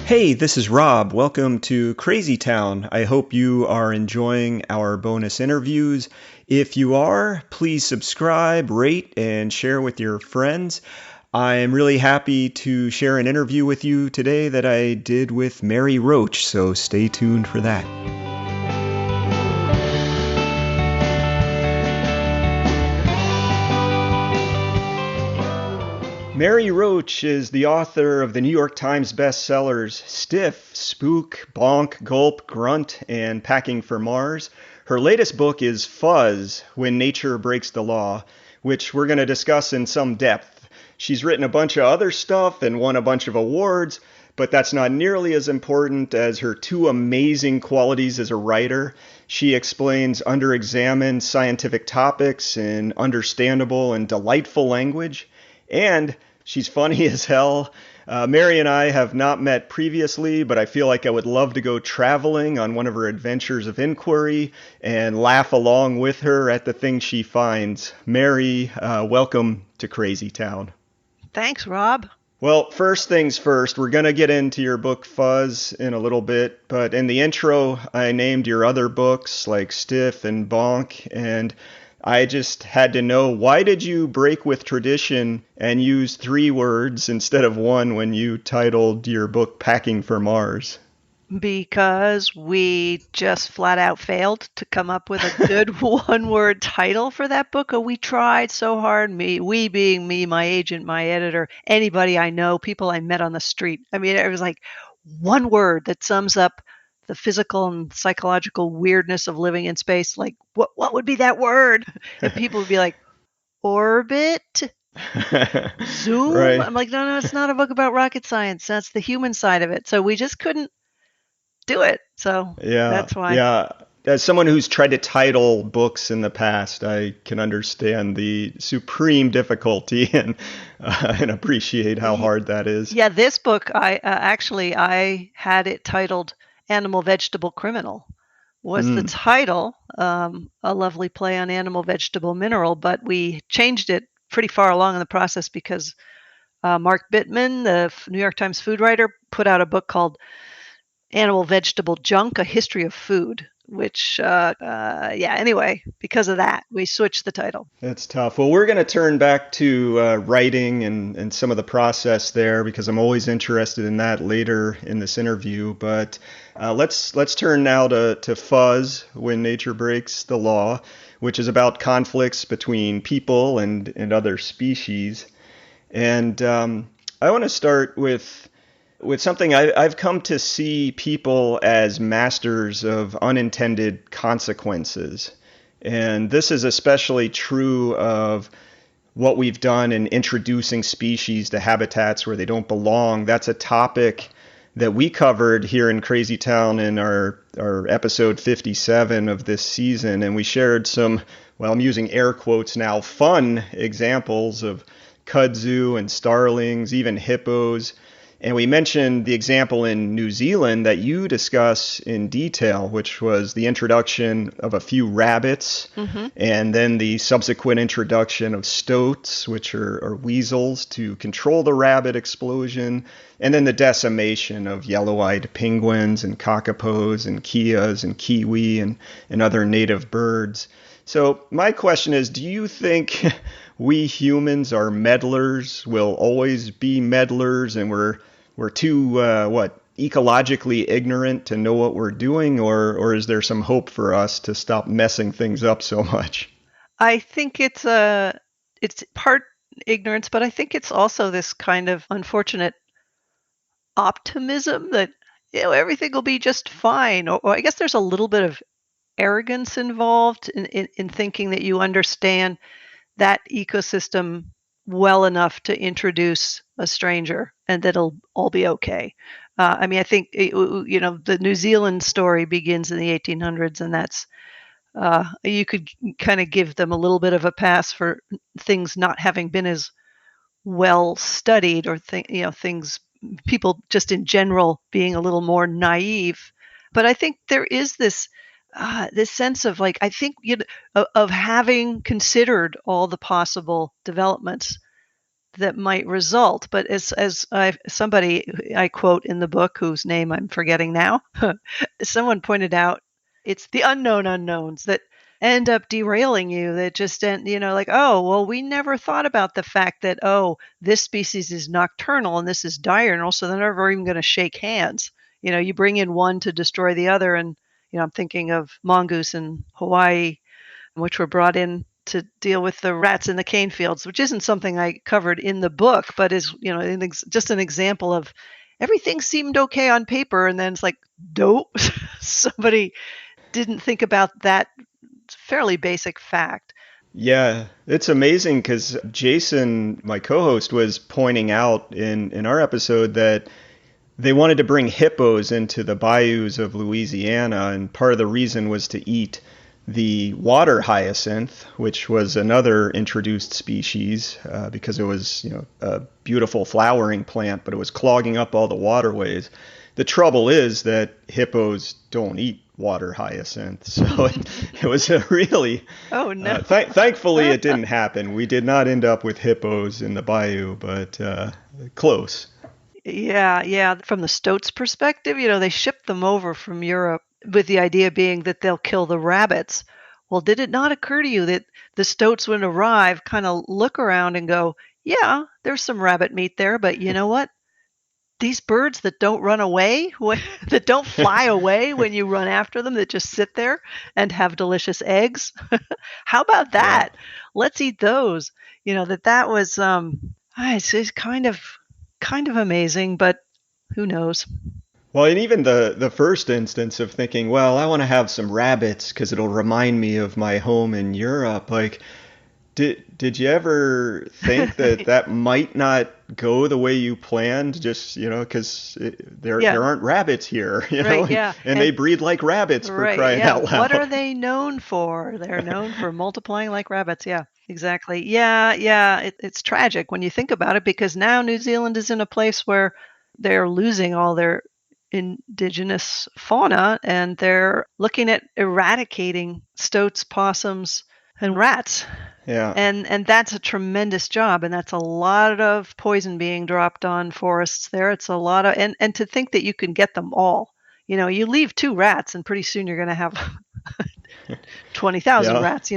Hey, this is Rob. Welcome to Crazy Town. I hope you are enjoying our bonus interviews. If you are, please subscribe, rate, and share with your friends. I am really happy to share an interview with you today that I did with Mary Roach, so stay tuned for that. Mary Roach is the author of the New York Times bestsellers Stiff, Spook, Bonk, Gulp, Grunt, and Packing for Mars. Her latest book is Fuzz, When Nature Breaks the Law, which we're going to discuss in some depth. She's written a bunch of other stuff and won a bunch of awards, but that's not nearly as important as her two amazing qualities as a writer. She explains underexamined scientific topics in understandable and delightful language, and she's funny as hell. Mary and I have not met previously, but I feel like I would love to go traveling on one of her adventures of inquiry and laugh along with her at the things she finds. Mary, welcome to Crazy Town. Thanks, Rob. Well, first things first, we're going to get into your book Fuzz in a little bit, but in the intro, I named your other books like Stiff and Bonk, and I just had to know, why did you break with tradition and use three words instead of one when you titled your book Packing for Mars? Because we just flat out failed to come up with a good one-word title for that book. We tried so hard, we being me, my agent, my editor, anybody I know, people I met on the street. I mean, it was like one word that sums up the physical and psychological weirdness of living in space. Like, what would be that word? And people would be like, orbit, zoom. Right. I'm like, no, it's not a book about rocket science. That's the human side of it. So we just couldn't do it. So Yeah, that's why. yeah. As someone who's tried to title books in the past, I can understand the supreme difficulty and appreciate how hard that is. Yeah, this book, I had it titled Animal Vegetable Criminal, was the Mm. title, a lovely play on animal vegetable mineral, but we changed it pretty far along in the process because Mark Bittman, the New York Times food writer, put out a book called Animal Vegetable Junk, A History of Food, which, anyway, because of that, we switched the title. That's tough. Well, we're going to turn back to writing and some of the process there because I'm always interested in that later in this interview. But let's turn now to Fuzz, When Nature Breaks the Law, which is about conflicts between people and other species. And I want to start with something I've come to see people as masters of unintended consequences. And this is especially true of what we've done in introducing species to habitats where they don't belong. That's a topic that we covered here in Crazy Town in our episode 57 of this season. And we shared some, well, I'm using air quotes now, fun examples of kudzu and starlings, even hippos. And we mentioned the example in New Zealand that you discuss in detail, which was the introduction of a few rabbits, and then the subsequent introduction of stoats, which are weasels, to control the rabbit explosion, and then the decimation of yellow-eyed penguins and kakapos and kias and kiwi and other native birds. So my question is, do you think we humans are meddlers, will always be meddlers, and we're too ecologically ignorant to know what we're doing, or is there some hope for us to stop messing things up so much? I think it's part ignorance, but I think it's also this kind of unfortunate optimism that everything will be just fine. Or I guess there's a little bit of arrogance involved in thinking that you understand that ecosystem well enough to introduce a stranger and that it'll all be okay. I mean, I think, the New Zealand story begins in the 1800s, and that's, you could kind of give them a little bit of a pass for things not having been as well studied, or things, people just in general being a little more naive. But I think there is this sense of, like, I think, of having considered all the possible developments, that might result. But somebody I quote in the book, whose name I'm forgetting now, someone pointed out, it's the unknown unknowns that end up derailing you, that just end, like, oh, well, we never thought about the fact that, oh, this species is nocturnal and this is diurnal, so they're never even going to shake hands. You bring in one to destroy the other. And I'm thinking of mongoose in Hawaii, which were brought in to deal with the rats in the cane fields, which isn't something I covered in the book, but is, just an example of everything seemed okay on paper, and then it's like, dope. Somebody didn't think about that fairly basic fact. Yeah, it's amazing because Jason, my co-host, was pointing out in our episode that they wanted to bring hippos into the bayous of Louisiana, and part of the reason was to eat the water hyacinth, which was another introduced species, because it was, a beautiful flowering plant, but it was clogging up all the waterways. The trouble is that hippos don't eat water hyacinth, so it was a really Oh no. thankfully it didn't happen. We did not end up with hippos in the bayou, but close. Yeah, yeah. From the stoats perspective, they ship them over from Europe with the idea being that they'll kill the rabbits. Well, did it not occur to you that the stoats, when arrive, kind of look around and go, yeah, there's some rabbit meat there, but you know what? These birds that don't run away, that don't fly away when you run after them, that just sit there and have delicious eggs. How about Yeah. that? Let's eat those. That was it's kind of amazing, but who knows? Well, and even the first instance of thinking, well, I want to have some rabbits because it'll remind me of my home in Europe. Like, did you ever think that that might not go the way you planned? Just because Yeah, there aren't rabbits here, right, yeah. and they breed like rabbits for Right, crying yeah. out What are loud. they known for? They're known for multiplying like rabbits. Yeah, exactly. Yeah, yeah. It's tragic when you think about it, because now New Zealand is in a place where they're losing all their indigenous fauna, and they're looking at eradicating stoats, possums, and rats. Yeah. And that's a tremendous job, and that's a lot of poison being dropped on forests there. It's a lot of, and to think that you can get them all. You leave two rats and pretty soon you're going to have 20,000 Yeah. rats.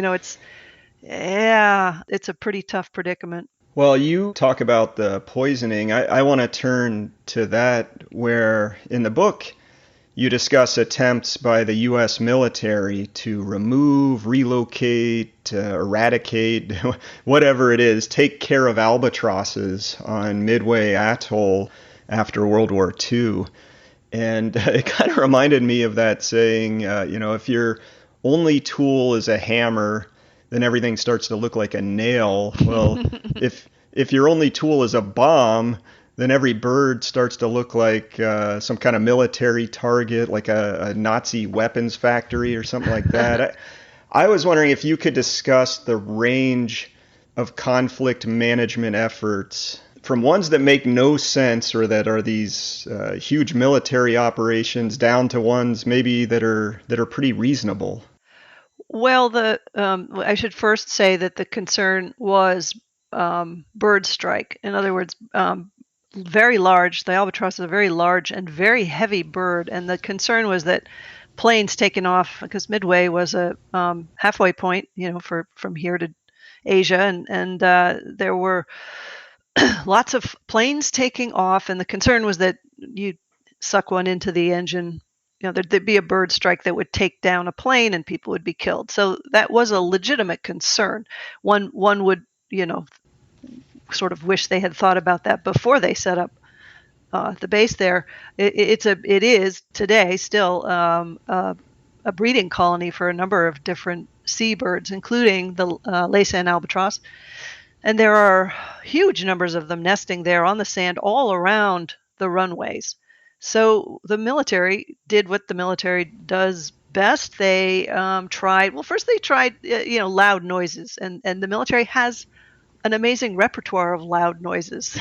It's a pretty tough predicament. Well, you talk about the poisoning. I want to turn to that, where in the book you discuss attempts by the U.S. military to remove, relocate, eradicate, whatever it is, take care of albatrosses on Midway Atoll after World War II. And it kind of reminded me of that saying, if your only tool is a hammer, then everything starts to look like a nail. Well, if your only tool is a bomb, then every bird starts to look like some kind of military target, like a Nazi weapons factory or something like that. I was wondering if you could discuss the range of conflict management efforts, from ones that make no sense or that are these huge military operations, down to ones maybe that are pretty reasonable. Well, I should first say that the concern was bird strike. In other words, very large. The albatross is a very large and very heavy bird, and the concern was that planes taking off, because Midway was a halfway point, from here to Asia, and there were lots of planes taking off, and the concern was that you'd suck one into the engine. There'd be a bird strike that would take down a plane and people would be killed. So that was a legitimate concern. One would, sort of wish they had thought about that before they set up the base there. It is today still a breeding colony for a number of different seabirds, including the Laysan albatross. And there are huge numbers of them nesting there on the sand all around the runways. So the military did what the military does best. They first they tried, loud noises. And the military has an amazing repertoire of loud noises,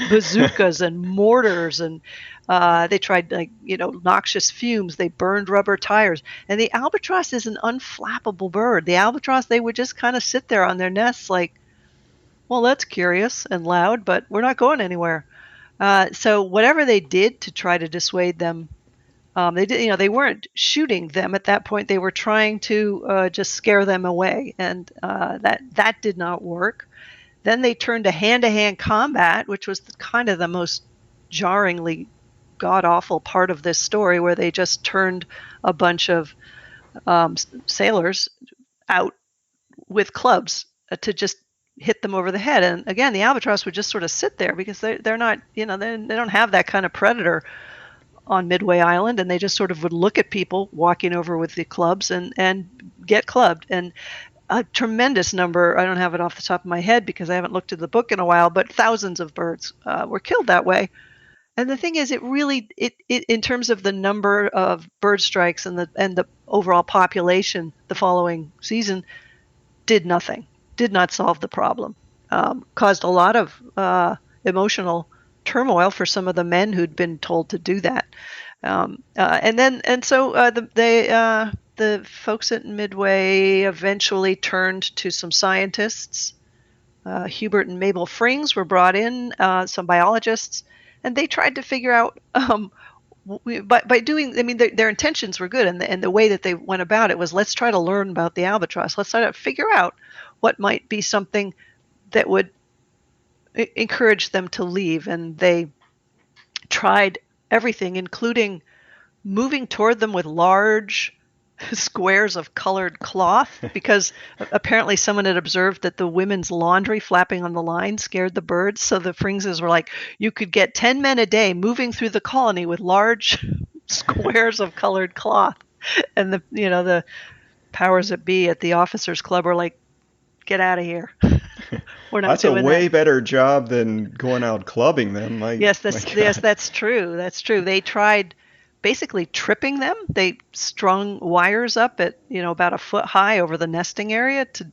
bazookas and mortars. And they tried, noxious fumes. They burned rubber tires. And the albatross is an unflappable bird. The albatross, they would just kind of sit there on their nests like, Well, that's curious and loud, but we're not going anywhere. So whatever they did to try to dissuade them, they did. They weren't shooting them at that point. They were trying to just scare them away, and that did not work. Then they turned to hand-to-hand combat, which was kind of the most jarringly god-awful part of this story, where they just turned a bunch of sailors out with clubs to just hit them over the head. And again, the albatross would just sort of sit there because they're not, they don't have that kind of predator on Midway Island, and they just sort of would look at people walking over with the clubs and get clubbed. And a tremendous number, I don't have it off the top of my head because I haven't looked at the book in a while, but thousands of birds were killed that way. And the thing is, it really, in terms of the number of bird strikes and the overall population the following season, did nothing, did not solve the problem, caused a lot of emotional turmoil for some of the men who'd been told to do that. The folks at Midway eventually turned to some scientists. Hubert and Mabel Frings were brought in, some biologists, and they tried to figure out by doing, I mean, their intentions were good, and the way that they went about it was, let's try to learn about the albatross. Let's try to figure out what might be something that would encourage them to leave. And they tried everything, including moving toward them with large squares of colored cloth, because apparently someone had observed that the women's laundry flapping on the line scared the birds. So the Fringses were like, you could get 10 men a day moving through the colony with large squares of colored cloth. And the powers that be at the officers club were like, get out of here. We're not That's a doing way that. better job than going out clubbing them. Yes, My yes, God. that's true. That's true. They tried basically tripping them. They strung wires up at about a foot high over the nesting area to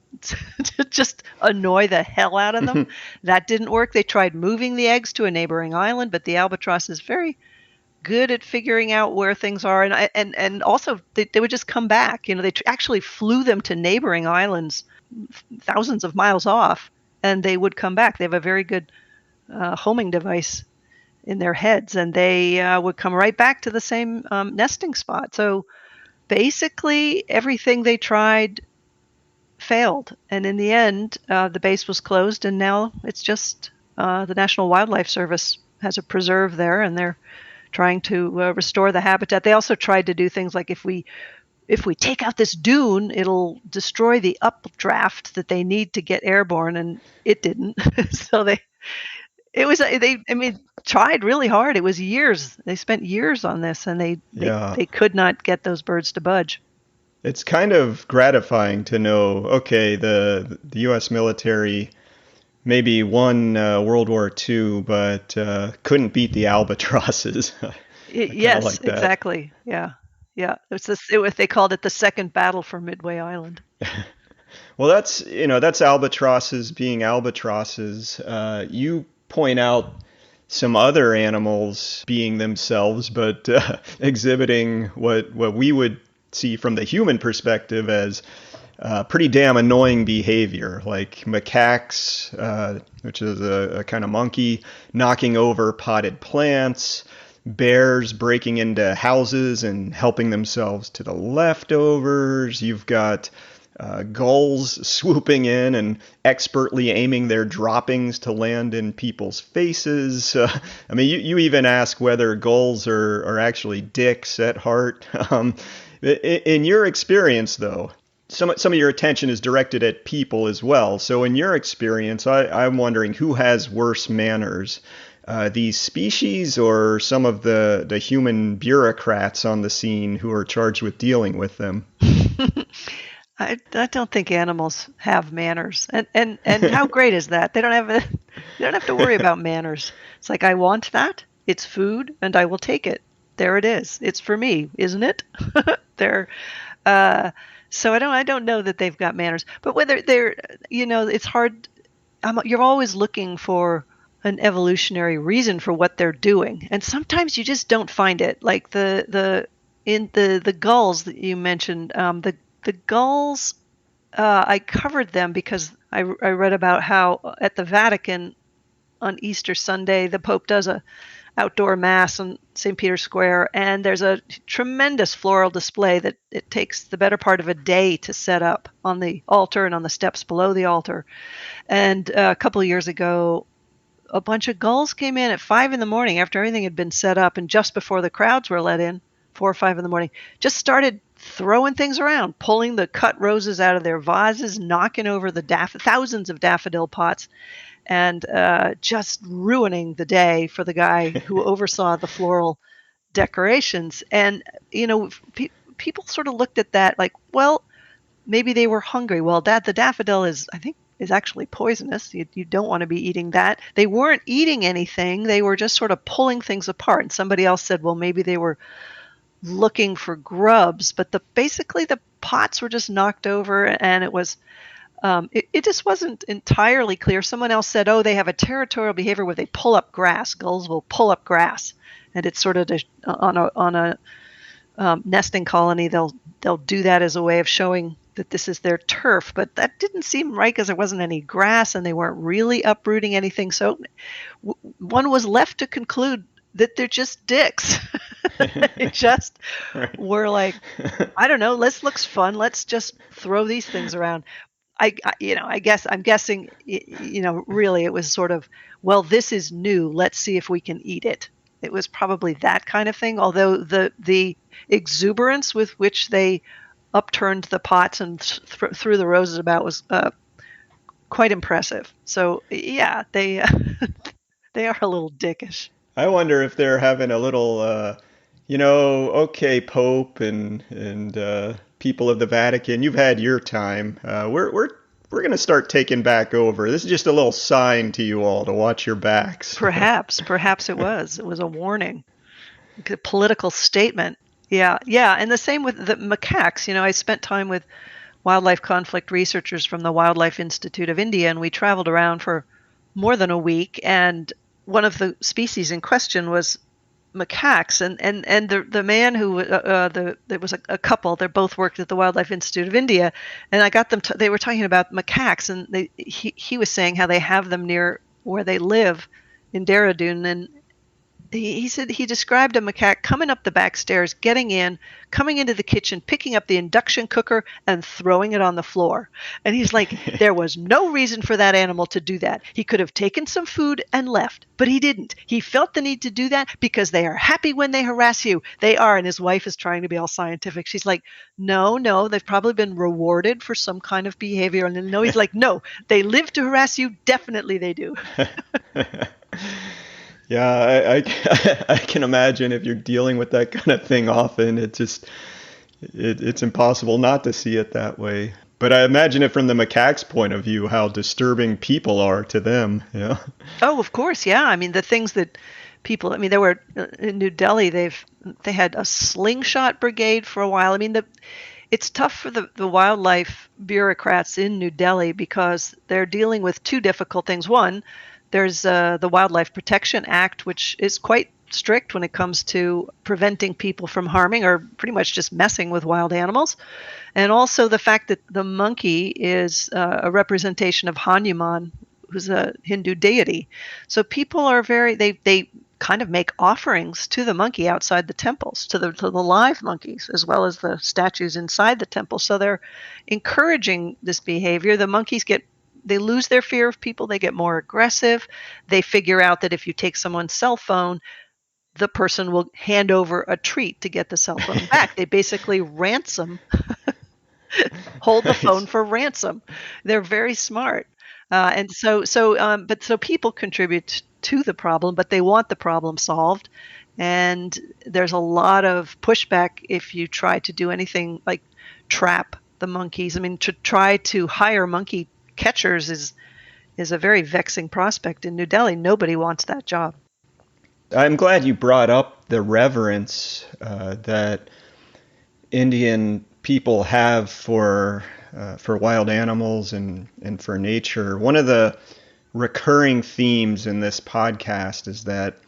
just annoy the hell out of them. That didn't work. They tried moving the eggs to a neighboring island, but the albatross is very good at figuring out where things are, and also they would just come back. They actually flew them to neighboring islands thousands of miles off, and they would come back. They have a very good homing device in their heads, and they would come right back to the same nesting spot. So basically, everything they tried failed, and in the end, the base was closed, and now it's just the National Wildlife Service has a preserve there, and they're trying to restore the habitat. They also tried to do things like, if we take out this dune, it'll destroy the updraft that they need to get airborne, and it didn't. So I mean, tried really hard. It was years. They spent years on this, and Yeah. they could not get those birds to budge. It's kind of gratifying to know, okay, the U.S. military maybe won World War II, but couldn't beat the albatrosses. I kind of Yes, like that. exactly. Yeah, yeah. They called it the second battle for Midway Island. Well, that's albatrosses being albatrosses. You point out some other animals being themselves, but exhibiting what we would see from the human perspective as pretty damn annoying behavior, like macaques, which is a kind of monkey, knocking over potted plants, bears breaking into houses and helping themselves to the leftovers. You've got gulls swooping in and expertly aiming their droppings to land in people's faces. I mean, you even ask whether gulls are actually dicks at heart. In your experience, though, some of your attention is directed at people as well. So in your experience, I'm wondering who has worse manners, these species or some of the human bureaucrats on the scene who are charged with dealing with them? I don't think animals have manners, and how great is that? They don't have to worry about manners. It's like, I want that. It's food, and I will take it. There it is. It's for me, isn't it? They're so I don't know that they've got manners, but whether they're, it's hard. You're always looking for an evolutionary reason for what they're doing, and sometimes you just don't find it. Like the gulls that you mentioned, the gulls, I covered them because I read about how at the Vatican on Easter Sunday, the Pope does a outdoor mass on St. Peter's Square, and there's a tremendous floral display that it takes the better part of a day to set up on the altar and on the steps below the altar. And a couple of years ago, a bunch of gulls came in at 5 in the morning after everything had been set up, and just before the crowds were let in, 4 or 5 in the morning, just started throwing things around, pulling the cut roses out of their vases, knocking over the thousands of daffodil pots, and just ruining the day for the guy who oversaw the floral decorations. And people sort of looked at that like, well, maybe they were hungry. Well, the daffodil I think, is actually poisonous. You don't want to be eating that. They weren't eating anything. They were just sort of pulling things apart. And somebody else said, well, maybe they were looking for grubs, but basically the pots were just knocked over, and it was it just wasn't entirely clear. Someone else said, oh, they have a territorial behavior where they pull up grass. Gulls will pull up grass, and it's sort of on a nesting colony. They'll do that as a way of showing that this is their turf. But that didn't seem right because there wasn't any grass, and they weren't really uprooting anything. So one was left to conclude that they're just dicks. They just Right. were like, I don't know, this looks fun. Let's just throw these things around. I guess I'm guessing, really it was sort of, well, this is new. Let's see if we can eat it. It was probably that kind of thing. Although the exuberance with which they upturned the pots and threw the roses about was quite impressive. So yeah, they they are a little dickish. I wonder if they're having a little, okay, Pope and people of the Vatican, you've had your time. We're gonna start taking back over. This is just a little sign to you all to watch your backs. Perhaps it was. It was a warning, a political statement. Yeah, yeah, and the same with the macaques. I spent time with wildlife conflict researchers from the Wildlife Institute of India, and we traveled around for more than a week. And one of the species in question was macaques, and the man who there was a couple. They both worked at the Wildlife Institute of India, and I got them. They were talking about macaques, and he was saying how they have them near where they live in Dehradun, and he said he described a macaque coming up the back stairs, getting in, coming into the kitchen, picking up the induction cooker and throwing it on the floor. And he's like, there was no reason for that animal to do that. He could have taken some food and left, but he didn't. He felt the need to do that because they are happy when they harass you. They are. And his wife is trying to be all scientific. She's like, no, they've probably been rewarded for some kind of behavior. And then no, he's like, no, they live to harass you. Definitely they do. Yeah, I can imagine if you're dealing with that kind of thing often, it's impossible not to see it that way. But I imagine it from the macaque's point of view, how disturbing people are to them. Yeah. Oh, of course, yeah. I mean, the things that people. I mean, there were in New Delhi. They had a slingshot brigade for a while. I mean, it's tough for the wildlife bureaucrats in New Delhi because they're dealing with two difficult things. One, there's the Wildlife Protection Act, which is quite strict when it comes to preventing people from harming or pretty much just messing with wild animals. And also the fact that the monkey is a representation of Hanuman, who's a Hindu deity. So people are they kind of make offerings to the monkey outside the temples, to the live monkeys, as well as the statues inside the temple. So they're encouraging this behavior. The monkeys they lose their fear of people. They get more aggressive. They figure out that if you take someone's cell phone, the person will hand over a treat to get the cell phone back. They basically hold the phone Nice. for ransom. They're very smart. But people contribute to the problem, but they want the problem solved. And there's a lot of pushback if you try to do anything like trap the monkeys. I mean, to try to hire monkey catchers is a very vexing prospect in New Delhi. Nobody wants that job. I'm glad you brought up the reverence that Indian people have for wild animals and for nature. One of the recurring themes in this podcast is that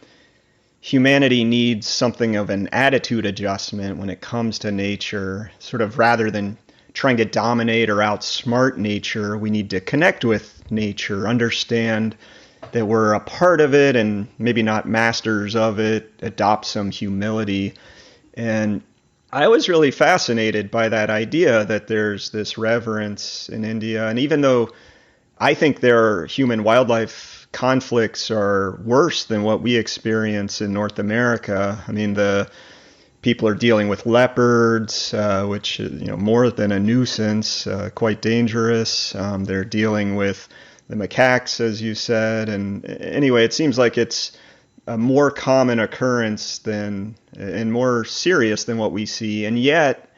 humanity needs something of an attitude adjustment when it comes to nature, sort of rather than trying to dominate or outsmart nature. We need to connect with nature, understand that we're a part of it and maybe not masters of it, adopt some humility. And I was really fascinated by that idea that there's this reverence in India. And even though I think their human wildlife conflicts are worse than what we experience in North America. I mean, the people are dealing with leopards, which more than a nuisance, quite dangerous. They're dealing with the macaques, as you said, and anyway, it seems like it's a more common occurrence than and more serious than what we see, and yet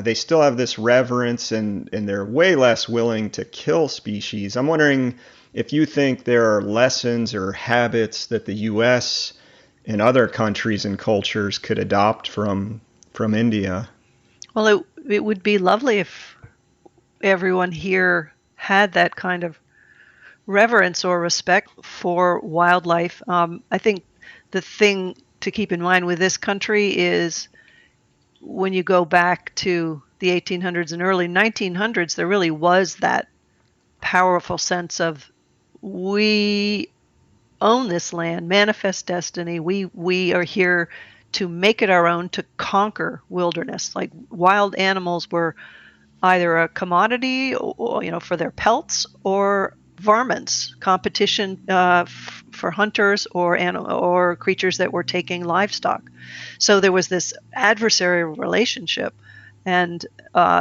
they still have this reverence, and they're way less willing to kill species. I'm wondering if you think there are lessons or habits that the U.S. and other countries and cultures could adopt from India. Well, it would be lovely if everyone here had that kind of reverence or respect for wildlife. I think the thing to keep in mind with this country is when you go back to the 1800s and early 1900s, there really was that powerful sense of we own this land, manifest destiny. We are here to make it our own, to conquer wilderness. Like wild animals were either a commodity, or, for their pelts, or varmints, competition for hunters or creatures that were taking livestock. So there was this adversarial relationship and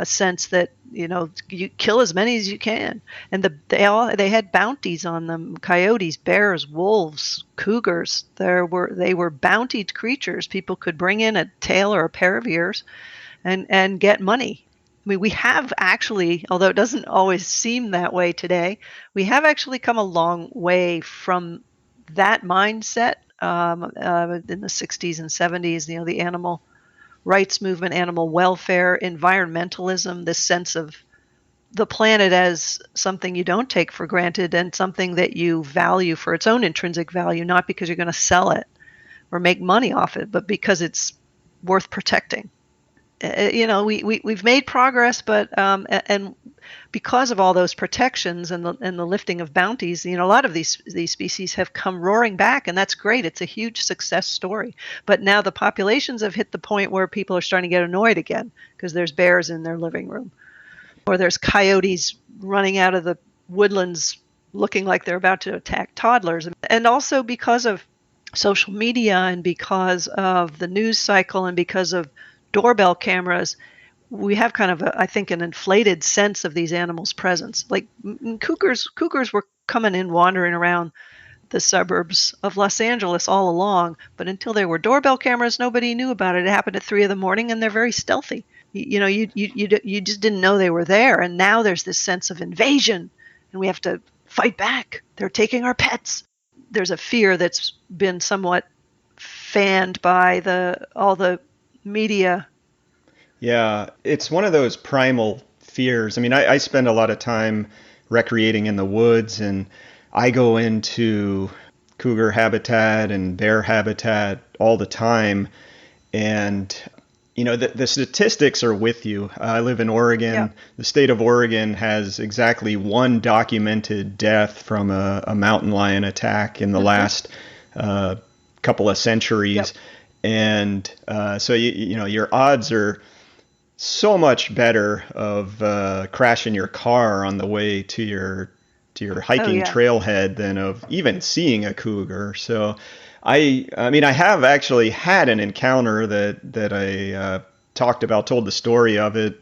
sense that you kill as many as you can, and they had bounties on them: coyotes, bears, wolves, cougars. They were bountied creatures. People could bring in a tail or a pair of ears and get money. I mean, we have actually, although it doesn't always seem that way today, we have actually come a long way from that mindset in the 60s and 70s. The animal rights movement, animal welfare, environmentalism, this sense of the planet as something you don't take for granted and something that you value for its own intrinsic value, not because you're going to sell it or make money off it, but because it's worth protecting. We've made progress, but and because of all those protections and the lifting of bounties, a lot of these species have come roaring back, and that's great. It's a huge success story. But now the populations have hit the point where people are starting to get annoyed again because there's bears in their living room, or there's coyotes running out of the woodlands looking like they're about to attack toddlers, and also because of social media and because of the news cycle and because of doorbell cameras, we have kind of, I think, an inflated sense of these animals' presence. Like cougars were coming in, wandering around the suburbs of Los Angeles all along, but until there were doorbell cameras, nobody knew about it. It happened at 3 a.m, and they're very stealthy. You just didn't know they were there, and now there's this sense of invasion, and we have to fight back. They're taking our pets. There's a fear that's been somewhat fanned by all the media. Yeah, it's one of those primal fears. I mean, I spend a lot of time recreating in the woods, and I go into cougar habitat and bear habitat all the time. And, the statistics are with you. I live in Oregon. Yeah. The state of Oregon has exactly one documented death from a mountain lion attack in the last couple of centuries. Yep. And so your odds are so much better of crashing your car on the way to your hiking trailhead than of even seeing a cougar. So I mean, I have actually had an encounter that I told the story of it.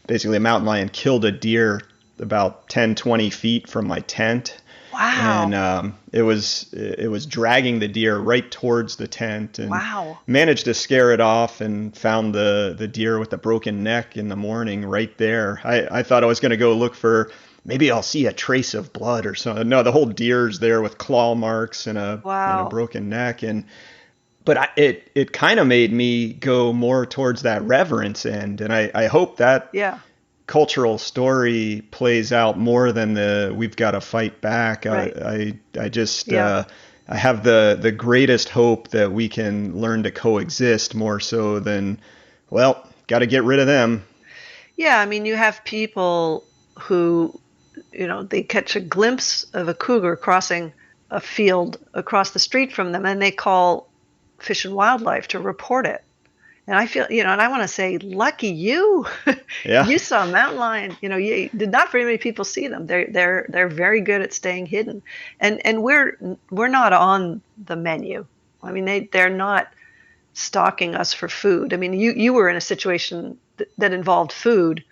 Basically, a mountain lion killed a deer about 10, 20 feet from my tent. Wow. And it was dragging the deer right towards the tent, and wow. managed to scare it off, and found the deer with the broken neck in the morning right there. I thought I was going to go look for, maybe I'll see a trace of blood or something. No, the whole deer's there with claw marks and a broken neck. But it kind of made me go more towards that reverence end, and I hope that cultural story plays out more than we've got to fight back. Right. I just I have the greatest hope that we can learn to coexist more so than, well, got to get rid of them. Yeah, I mean, you have people who, they catch a glimpse of a cougar crossing a field across the street from them, and they call Fish and Wildlife to report it. And I feel, and I want to say, lucky you, Yeah. you saw a mountain lion. You did not very many people see them. They're very good at staying hidden, and we're not on the menu. I mean, they're not stalking us for food. I mean, you were in a situation that involved food,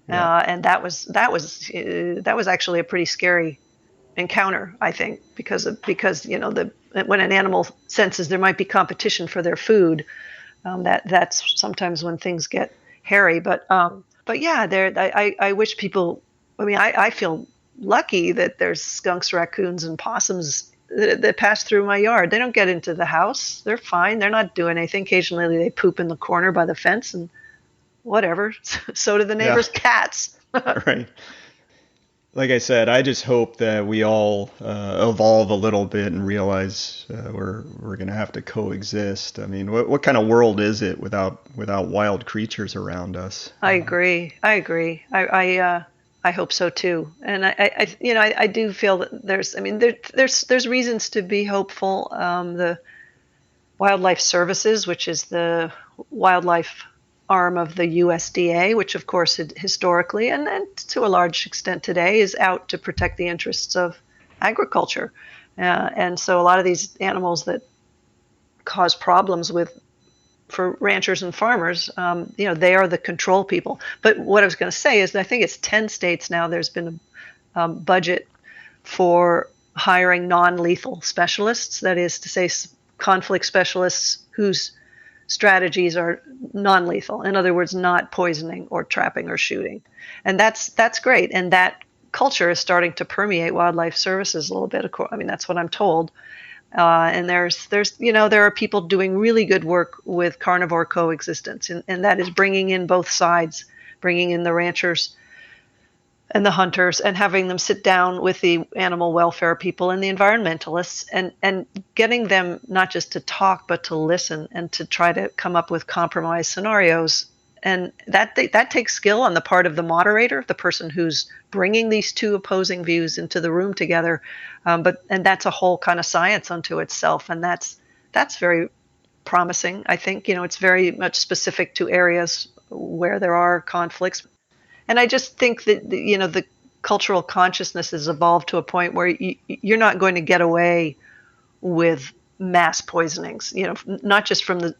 Yeah. and that was actually a pretty scary encounter, I think, because the when an animal senses there might be competition for their food, that's sometimes when things get hairy. But yeah, I wish people. I mean, I feel lucky that there's skunks, raccoons, and possums that pass through my yard. They don't get into the house. They're fine. They're not doing anything. Occasionally, they poop in the corner by the fence and whatever. So do the Yeah. neighbors' cats. Right. Like I said, I just hope that we all evolve a little bit and realize we're gonna have to coexist. I mean, what kind of world is it without wild creatures around us? I agree. I agree. I hope so too. And I do feel that I mean, there's reasons to be hopeful. The Wildlife Services, which is the wildlife arm of the USDA, which of course historically and to a large extent today is out to protect the interests of agriculture. And so a lot of these animals that cause problems for ranchers and farmers, they are the control people. But what I was going to say is that I think it's 10 states now. There's been a budget for hiring non-lethal specialists, that is to say, conflict specialists whose strategies are non-lethal. In other words, not poisoning or trapping or shooting, and that's great. And that culture is starting to permeate wildlife services a little bit. I mean, that's what I'm told. And there are people doing really good work with carnivore coexistence, and that is bringing in both sides, bringing in the ranchers and the hunters, and having them sit down with the animal welfare people and the environmentalists, and getting them not just to talk but to listen and to try to come up with compromise scenarios. And that takes skill on the part of the moderator, the person who's bringing these two opposing views into the room together. And that's a whole kind of science unto itself, and that's very promising. I think it's very much specific to areas where there are conflicts. And I just think that the cultural consciousness has evolved to a point where you're not going to get away with mass poisonings. Not just from the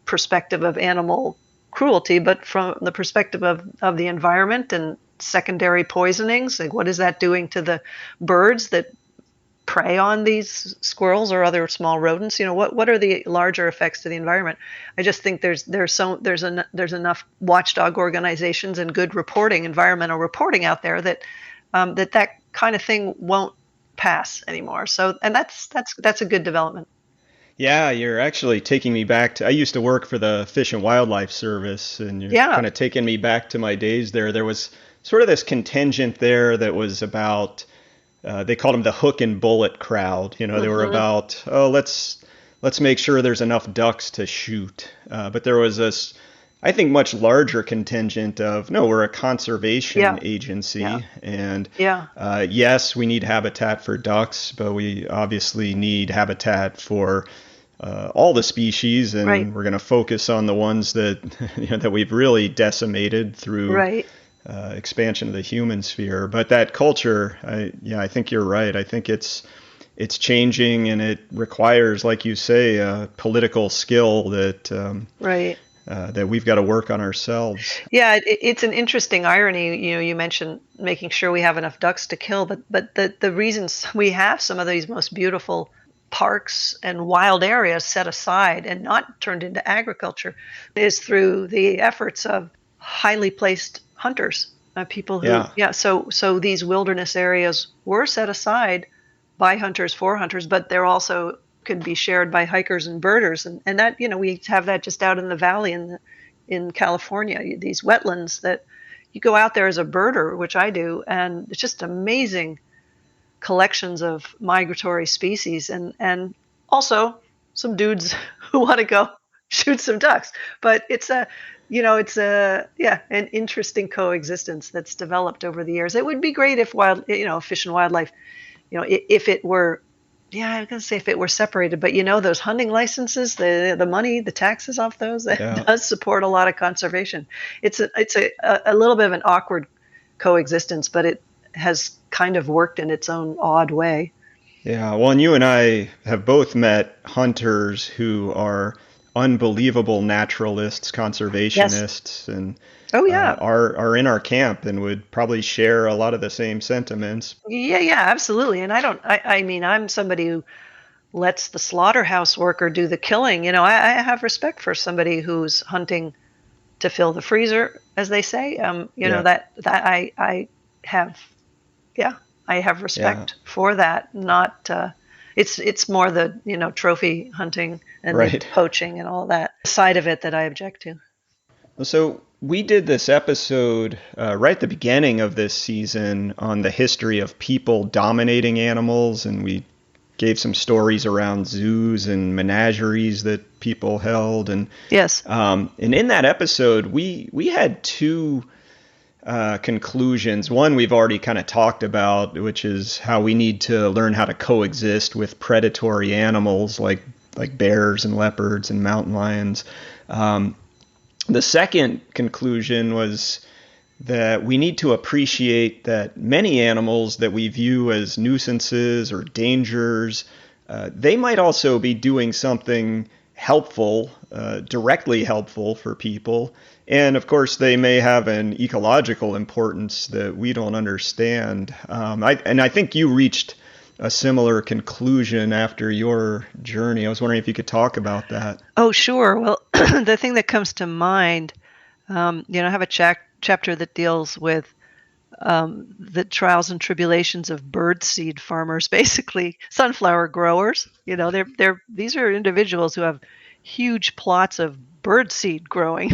perspective of animal cruelty, but from the perspective of the environment and secondary poisonings. Like, what is that doing to the birds that prey on these squirrels or other small rodents? What are the larger effects to the environment? I just think there's enough watchdog organizations and good reporting, environmental reporting out there that that kind of thing won't pass anymore. So, and that's a good development. Yeah, you're actually taking me back to. I used to work for the Fish and Wildlife Service, and you're Yeah. kind of taking me back to my days there. There was sort of this contingent there that was about. They called them the hook and bullet crowd. They were Hmm. about, oh, let's make sure there's enough ducks to shoot. But there was this, I think, much larger contingent of, no, we're a conservation Yeah. Yeah. agency, and Yeah. yes, we need habitat for ducks, but we obviously need habitat for all the species, Right. and we're going to focus on the ones that that we've really decimated through Right. expansion of the human sphere. But that culture, yeah, I think you're right. I think it's changing, and it requires, like you say, political skill Right. that we've got to work on ourselves. Yeah, it's an interesting irony. You mentioned making sure we have enough ducks to kill, but the reasons we have some of these most beautiful parks and wild areas set aside and not turned into agriculture is through the efforts of highly placed hunters, people who, Yeah, yeah. So these wilderness areas were set aside by hunters for hunters, but they're also could be shared by hikers and birders, and that we have that just out in the valley in California, these wetlands that you go out there as a birder, which I do, and it's just amazing collections of migratory species, and also some dudes who want to go shoot some ducks. But It's an interesting coexistence that's developed over the years. It would be great if Fish and Wildlife, if it were, yeah, I was gonna say if it were separated, but those hunting licenses, the money, the taxes off those, that Yeah. does support a lot of conservation. It's a little bit of an awkward coexistence, but it has kind of worked in its own odd way. Yeah, well, and you and I have both met hunters who are unbelievable naturalists, Yes. conservationists, and Oh yeah. are in our camp and would probably share a lot of the same sentiments. Yeah, yeah, absolutely. And I mean, I'm somebody who lets the slaughterhouse worker do the killing. I have respect for somebody who's hunting to fill the freezer, as they say. Yeah, That I have, yeah, I have yeah, respect for that. Not, it's more the trophy hunting and the right. poaching and all that side of it that I object to. So we did this episode right at the beginning of this season on the history of people dominating animals, and we gave some stories around zoos and menageries that people held, Yes. and in that episode we had two conclusions. One we've already kind of talked about, which is how we need to learn how to coexist with predatory animals like bears and leopards and mountain lions. Um, the second conclusion was that we need to appreciate that many animals that we view as nuisances or dangers, they might also be doing something helpful, directly helpful for people. And of course, they may have an ecological importance that we don't understand. And I think you reached a similar conclusion after your journey. I was wondering if you could talk about that. Oh, sure. Well, the thing that comes to mind, I have a chapter that deals with the trials and tribulations of birdseed farmers, basically sunflower growers. These are individuals who have huge plots of birdseed growing.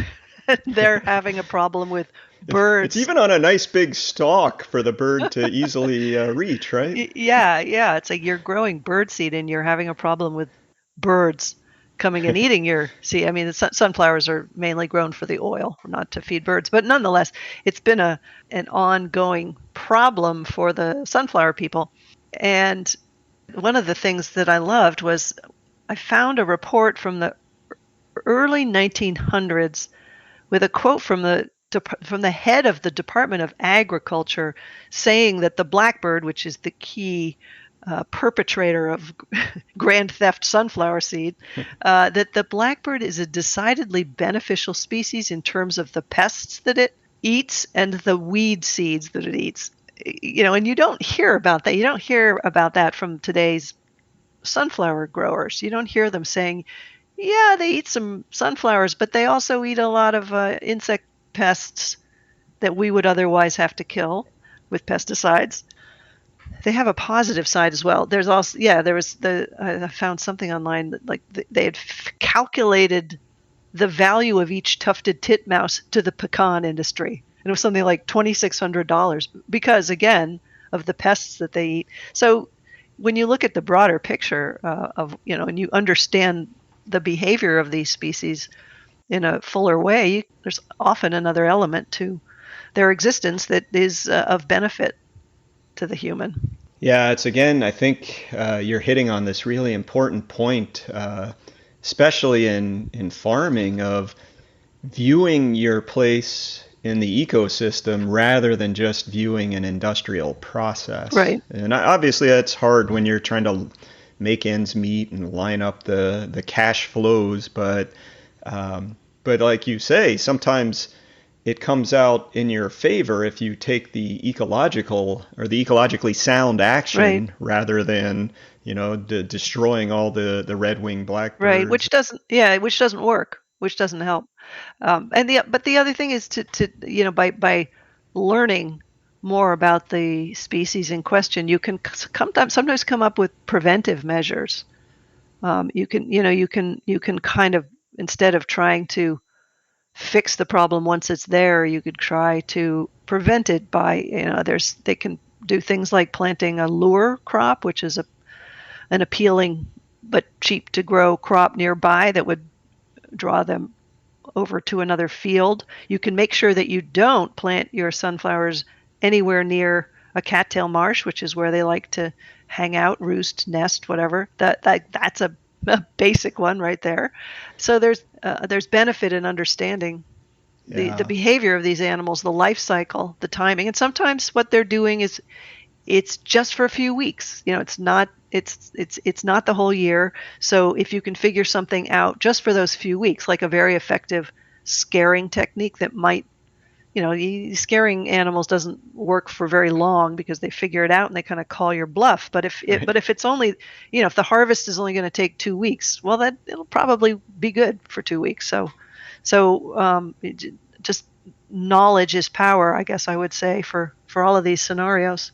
They're having a problem with It's birds. even on a nice big stalk for the bird to easily reach, right? Yeah, yeah. It's like you're growing birdseed and you're having a problem with birds coming and eating your seed. I mean, the sunflowers are mainly grown for the oil, not to feed birds, but nonetheless, it's been an ongoing problem for the sunflower people. And one of the things that I loved was I found a report from the early 1900s with a quote from the head of the Department of Agriculture saying that the blackbird, which is the key perpetrator of grand theft sunflower seed, that the blackbird is a decidedly beneficial species in terms of the pests that it eats and the weed seeds that it eats. And you don't hear about that. You don't hear about that from today's sunflower growers. You don't hear them saying, yeah, they eat some sunflowers, but they also eat a lot of insect pests that we would otherwise have to kill with pesticides. They have a positive side as well. There's also, yeah, there was I found something online that like they had calculated the value of each tufted titmouse to the pecan industry. And it was something like $2,600 because, again, of the pests that they eat. So when you look at the broader picture and you understand the behavior of these species in a fuller way, there's often another element to their existence that is of benefit to the human. Yeah, it's again, I think you're hitting on this really important point, especially in farming, of viewing your place in the ecosystem rather than just viewing an industrial process. Right. And obviously, that's hard when you're trying to make ends meet and line up the cash flows. But like you say, sometimes it comes out in your favor if you take the ecological or the ecologically sound Right. action rather than destroying all the red-winged Right. blackbirds. Which doesn't work, which doesn't help. But the other thing is to by learning more about the species in question, you can sometimes come up with preventive measures. You can kind of, instead of trying to fix the problem once it's there, you could try to prevent it by they can do things like planting a lure crop, which is an appealing but cheap to grow crop nearby that would draw them over to another field. You can make sure that you don't plant your sunflowers anywhere near a cattail marsh, which is where they like to hang out, roost, nest, whatever. That's a basic one right there. So there's benefit in understanding the Yeah. behavior of these animals, the life cycle, the timing, and sometimes what they're doing is it's just for a few weeks. It's not the whole year. So if you can figure something out just for those few weeks, like a very effective scaring technique that might, scaring animals doesn't work for very long because they figure it out and they kind of call your bluff. But Right. if it's only, if the harvest is only going to take 2 weeks, well, that it'll probably be good for 2 weeks. Just knowledge is power, I guess I would say for all of these scenarios.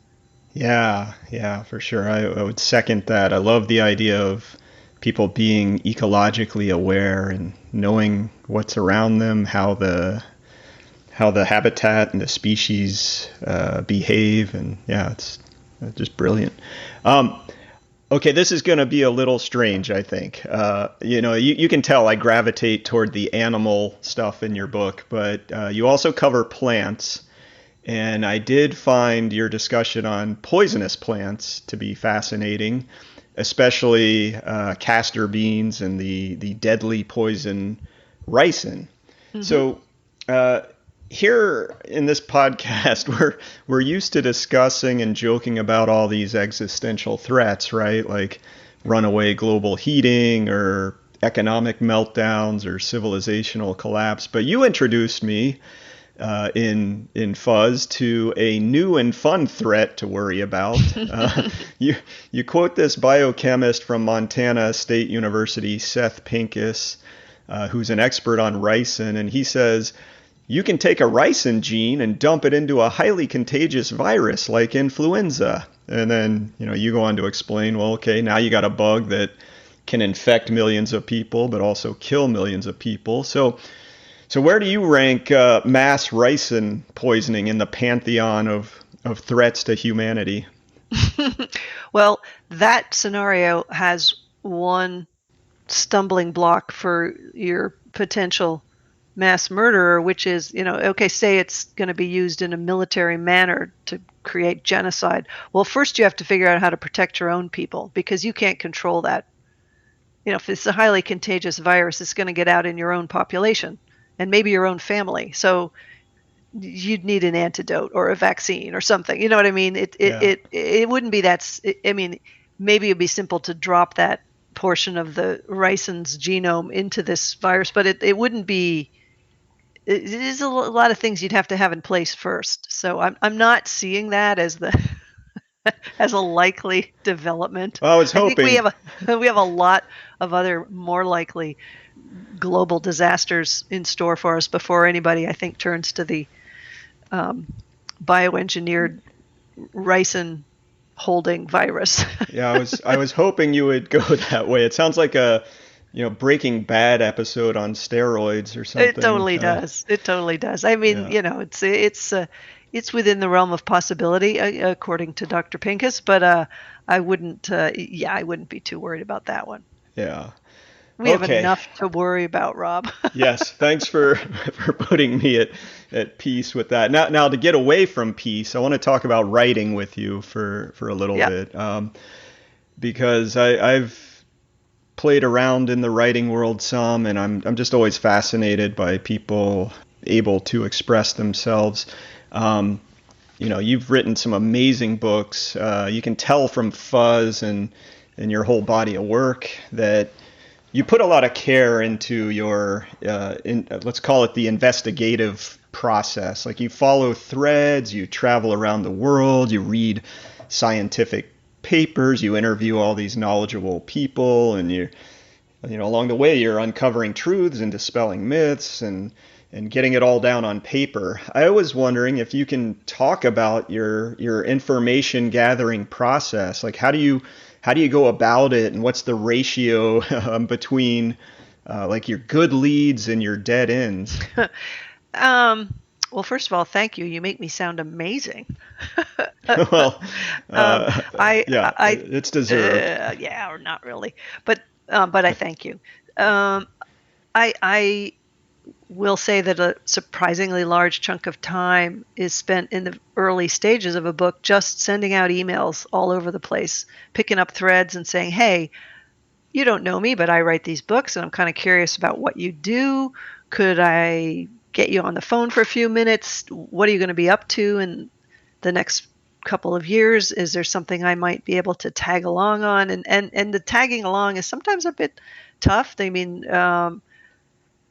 Yeah, yeah, for sure. I would second that. I love the idea of people being ecologically aware and knowing what's around them, how the habitat and the species behave, and yeah, it's just brilliant. Um, okay, this is going to be a little strange, I think. You can tell I gravitate toward the animal stuff in your book, but you also cover plants. And I did find your discussion on poisonous plants to be fascinating, especially castor beans and the deadly poison ricin. Hmm. So uh, here in this podcast, we're used to discussing and joking about all these existential threats, right? Like runaway global heating or economic meltdowns or civilizational collapse. But you introduced me in Fuzz to a new and fun threat to worry about. You quote this biochemist from Montana State University, Seth Pincus, who's an expert on ricin, and he says you can take a ricin gene and dump it into a highly contagious virus like influenza. And then you go on to explain, well, okay, now you got a bug that can infect millions of people, but also kill millions of people. So where do you rank mass ricin poisoning in the pantheon of threats to humanity? Well, that scenario has one stumbling block for your potential mass murderer, which is, okay, say it's going to be used in a military manner to create genocide. Well, first you have to figure out how to protect your own people because you can't control that. If it's a highly contagious virus, it's going to get out in your own population and maybe your own family. So you'd need an antidote or a vaccine or something. You know what I mean? Yeah. It wouldn't be that. I mean, maybe it'd be simple to drop that portion of the ricin's genome into this virus, but it wouldn't be. It is a lot of things you'd have to have in place first. So I'm not seeing that as the as a likely development. Well, I was I think we hoping. have we have a lot of other more likely global disasters in store for us before anybody, I think, turns to the um, bioengineered ricin holding virus. Yeah, I was hoping you would go that way. It sounds like a Breaking Bad episode on steroids or It something. totally does. It totally does. I mean, Yeah. it's within the realm of possibility, according to Dr. Pincus. But I wouldn't. Yeah, I wouldn't be too worried about that one. Yeah. We have Okay. enough to worry about, Rob. Yes. Thanks for for putting me at peace with that. Now to get away from peace, I want to talk about writing with you for a little Yeah. bit, because I've played around in the writing world some, and I'm just always fascinated by people able to express themselves. Um, you've written some amazing books. You can tell from Fuzz and your whole body of work that you put a lot of care into your, let's call it the investigative process. Like you follow threads, you travel around the world, you read scientific papers, you interview all these knowledgeable people, and along the way you're uncovering truths and dispelling myths and getting it all down on paper. I was wondering if you can talk about your information gathering process. Like how do you go about it, and what's the ratio between like your good leads and your dead ends? um, well, first of all, thank you. You make me sound amazing. Well, um, yeah, I, it's deserved. yeah, or not really, but I thank you. Um, I will say that a surprisingly large chunk of time is spent in the early stages of a book just sending out emails all over the place, picking up threads and saying, hey, you don't know me, but I write these books and I'm kind of curious about what you do. Could I get you on the phone for a few minutes? What are you going to be up to in the next couple of years? Is there something I might be able to tag along on? And the tagging along is sometimes a bit tough. I mean,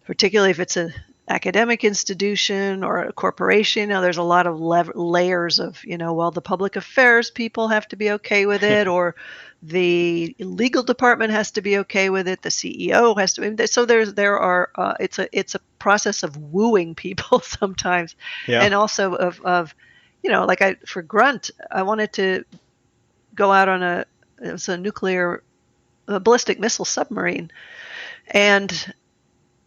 particularly if it's an academic institution or a corporation, there's a lot of layers of, well, the public affairs people have to be okay with it, or the legal department has to be okay with it. The CEO has to. So it's a process of wooing people sometimes, Yeah. and also of like for Grunt, I wanted to go out on it was a ballistic missile submarine, and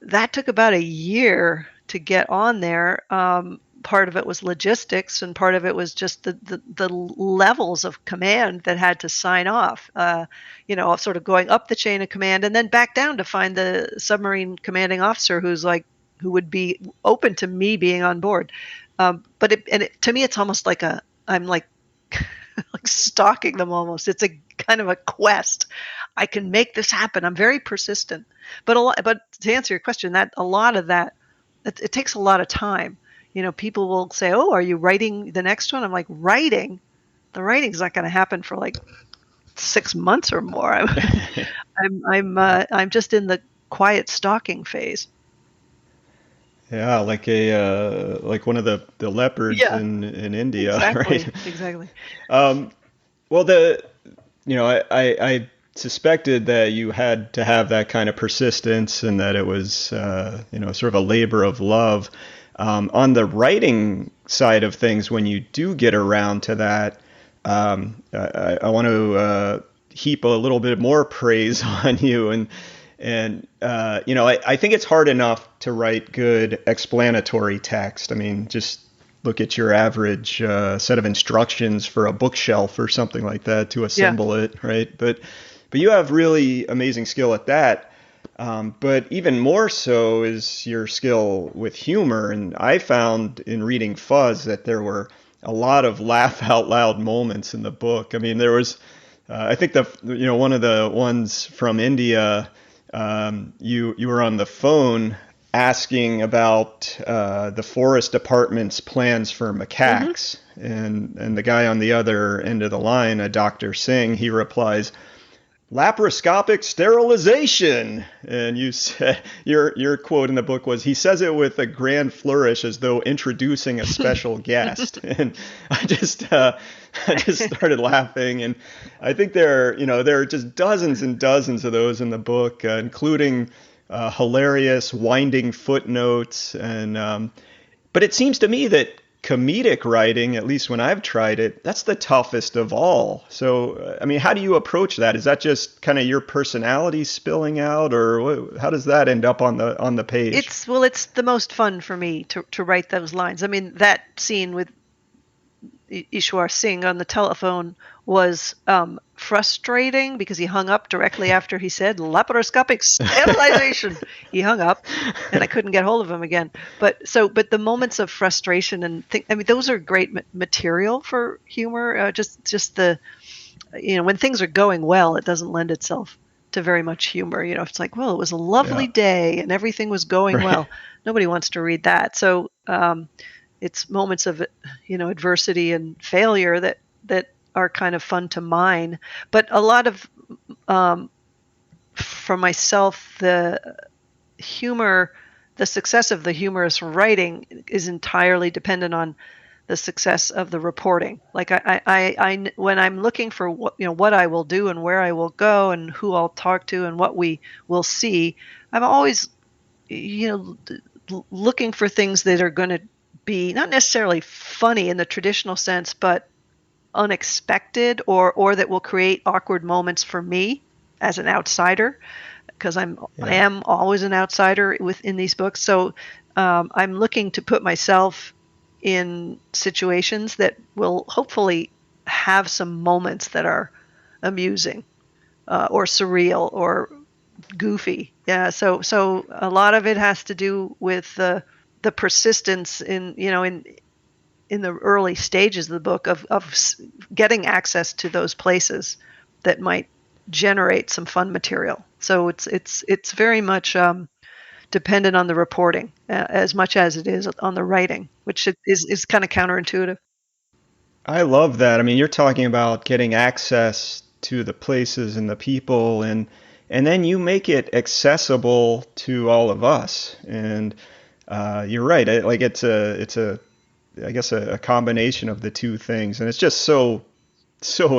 that took about a year to get on there. Part of it was logistics, and part of it was just the levels of command that had to sign off. Sort of going up the chain of command and then back down to find the submarine commanding officer who would be open to me being on board. To me, it's almost like I'm like like stalking them almost. It's a kind of a quest. I can make this happen. I'm very persistent. But to answer your question, that a lot of that, it takes a lot of time. People will say, "Oh, are you writing the next one?" I'm like, "Writing? The writing's not going to happen for like 6 months or more. I'm just in the quiet stalking phase." Yeah, like one of the leopards Yeah, in India, exactly, right? exactly. Um, well, I suspected that you had to have that kind of persistence and that it was, sort of a labor of love. On the writing side of things, when you do get around to that, I want to heap a little bit more praise on you. I think it's hard enough to write good explanatory text. I mean, just look at your average set of instructions for a bookshelf or something like that to Yeah. assemble it, right? But you have really amazing skill at that. But even more so is your skill with humor. And I found in reading Fuzz that there were a lot of laugh out loud moments in the book. I mean, there was, I think one of the ones from India, you were on the phone asking about the forest department's plans for Hmm. macaques, and the guy on the other end of the line, a Dr. Singh, he replies, laparoscopic sterilization. And you said your quote in the book was, he says it with a grand flourish as though introducing a special guest. And I just started laughing. And I think there are just dozens and dozens of those in the book, including hilarious winding footnotes. But it seems to me that comedic writing, at least when I've tried it, that's the toughest of all. So, I mean, how do you approach that? Is that just kind of your personality spilling out, or how does that end up on the page? It's the most fun for me to write those lines. I mean, that scene with Ishwar Singh on the telephone was frustrating because he hung up directly after he said laparoscopic sterilization. He hung up, and I couldn't get hold of him again. But the moments of frustration I mean, those are great material for humor. Just the when things are going well, it doesn't lend itself to very much humor. It's like, well, it was a lovely Yeah, day and everything was going right. well. Nobody wants to read that. So it's moments of adversity and failure that are kind of fun to mine. But a lot of um, for myself, humor, the success of the humorous writing is entirely dependent on the success of the reporting. Like when I'm looking for what I will do and where I will go and who I'll talk to and what we will see, I'm always looking for things that are going to be not necessarily funny in the traditional sense, but unexpected, or that will create awkward moments for me as an outsider, because I Yeah. am always an outsider within these books. So I'm looking to put myself in situations that will hopefully have some moments that are amusing or surreal or goofy. Yeah, so a lot of it has to do with the persistence in the early stages of the book of getting access to those places that might generate some fun material. So it's very much dependent on the reporting as much as it is on the writing, which is kind of counterintuitive. I love that. I mean, you're talking about getting access to the places and the people, and then you make it accessible to all of us. And you're right. Like it's a I guess a combination of the two things, and it's just so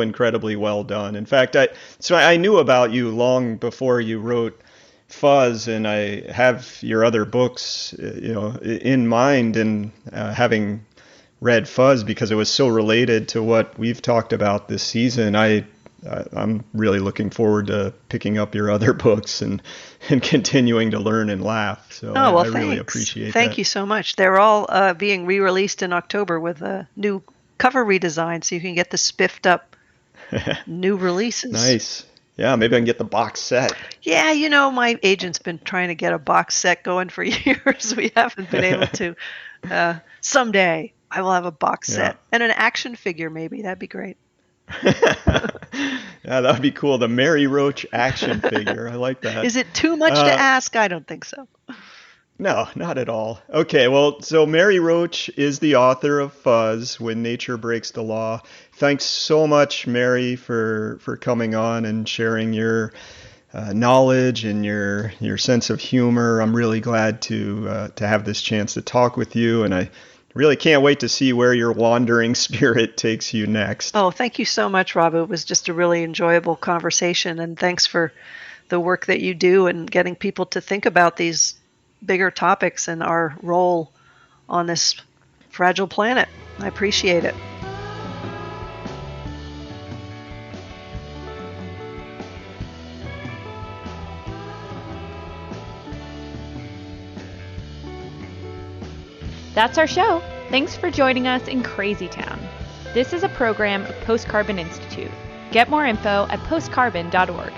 incredibly well done. In fact, I knew about you long before you wrote Fuzz, and I have your other books, in mind, and having read Fuzz because it was so related to what we've talked about this season. I'm really looking forward to picking up your other books and continuing to learn and laugh. So Oh, well, I really thanks. appreciate Thank that. you so much. They're all being re-released in October with a new cover redesign, so you can get the spiffed up new releases. Nice. Yeah, maybe I can get the box set. Yeah, my agent's been trying to get a box set going for years. We haven't been able to. Someday I will have a box Yeah. set and an action figure, maybe. That'd be great. Yeah, that would be cool. The Mary Roach action figure. I like that. Is it too much to Uh, ask? I don't think so. no, not at all. Okay, well, so Mary Roach is the author of Fuzz, When Nature Breaks the Law. Thanks so much, Mary, for coming on and sharing your knowledge and your sense of humor. I'm really glad to have this chance to talk with you, and I really can't wait to see where your wandering spirit takes you next. Oh, thank you so much, Rob. It was just a really enjoyable conversation, and thanks for the work that you do and getting people to think about these bigger topics and our role on this fragile planet. I appreciate it. That's our show. Thanks for joining us in Crazy Town. This is a program of Post Carbon Institute. Get more info at postcarbon.org.